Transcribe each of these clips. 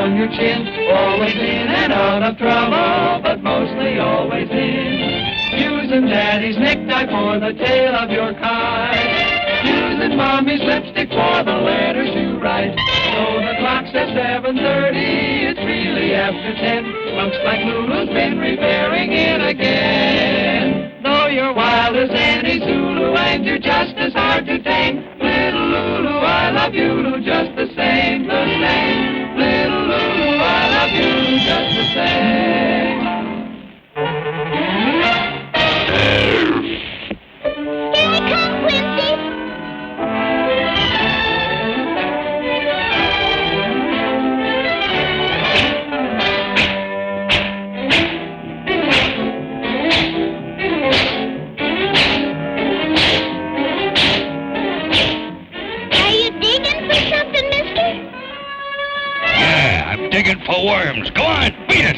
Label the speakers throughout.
Speaker 1: on your chin. Always in and out of trouble, but mostly always in. Using Daddy's necktie for the tail of your kite. Using Mommy's lipstick for the letters you write. So the clock says 7:30, it's really after 10. Looks like Lulu's been repairing it again. Though you're wild as any Zulu and you're just as hard to tame. Little Lulu, I love you just the same, the same. Little Lulu, I love you just the same.
Speaker 2: Here I come, Quincy.
Speaker 3: Digging for worms. Go on, beat it!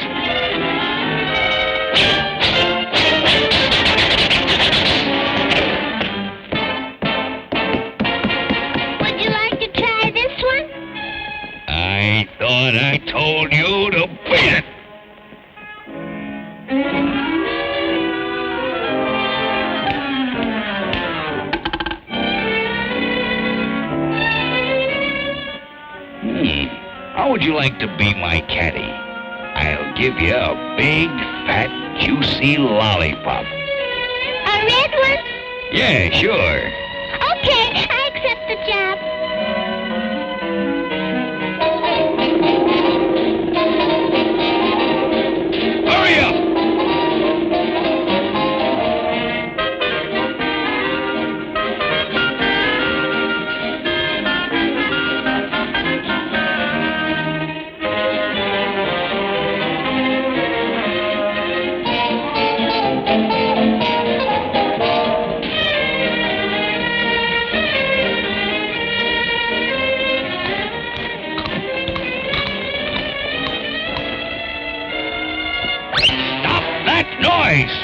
Speaker 2: Would you like to try this one?
Speaker 3: I thought I told you to beat it. How would you like to be my caddy? I'll give you a big, fat, juicy lollipop.
Speaker 2: A red one?
Speaker 3: Yeah, sure.
Speaker 2: Okay, I accept the job.
Speaker 3: Hurry up! Noise!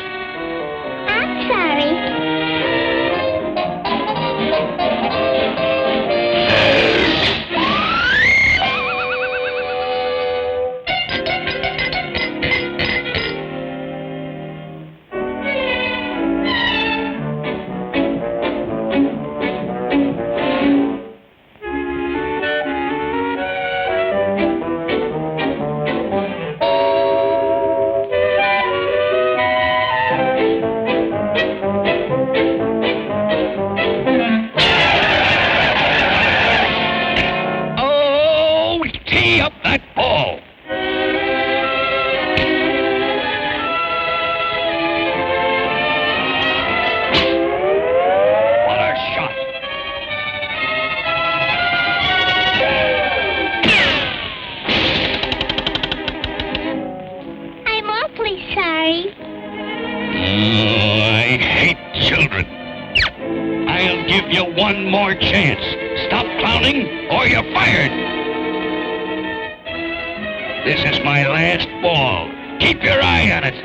Speaker 2: I'm sorry.
Speaker 3: I hate children. I'll give you one more chance. Stop clowning or you're fired. This is my last ball. Keep your eye on it.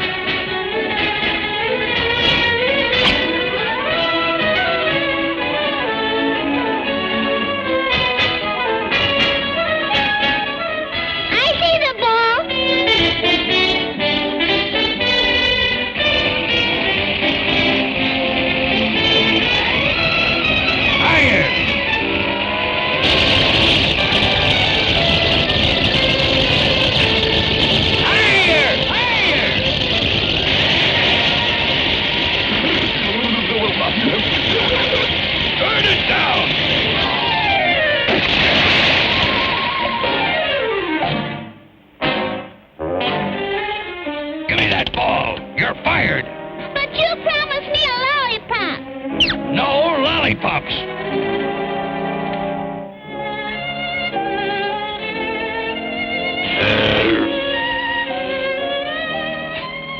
Speaker 3: Lollipops.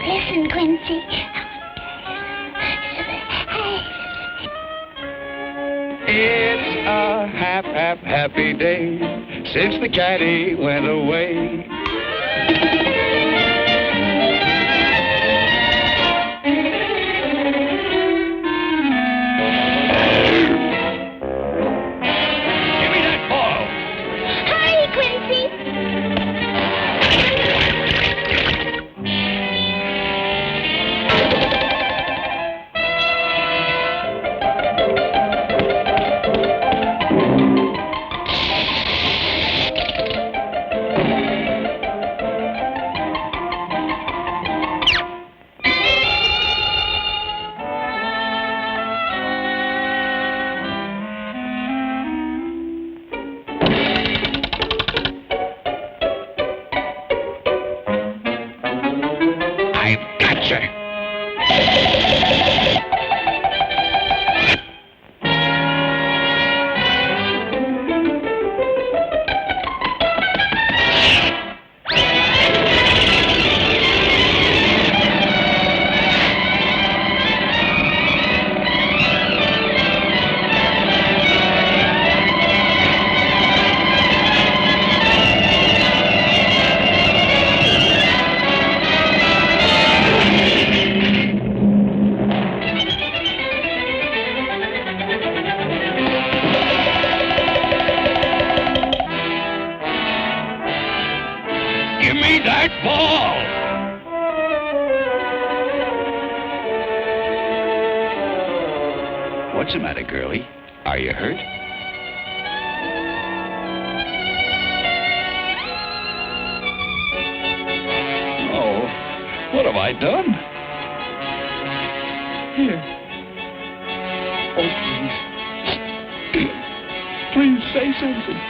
Speaker 2: Listen, Quincy.
Speaker 1: It's a happy day since the caddy went away.
Speaker 3: What's the matter, girlie? Are you hurt?
Speaker 4: Oh, what have I done? Here. Oh, please. Please say something.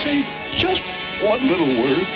Speaker 4: Say just one little word.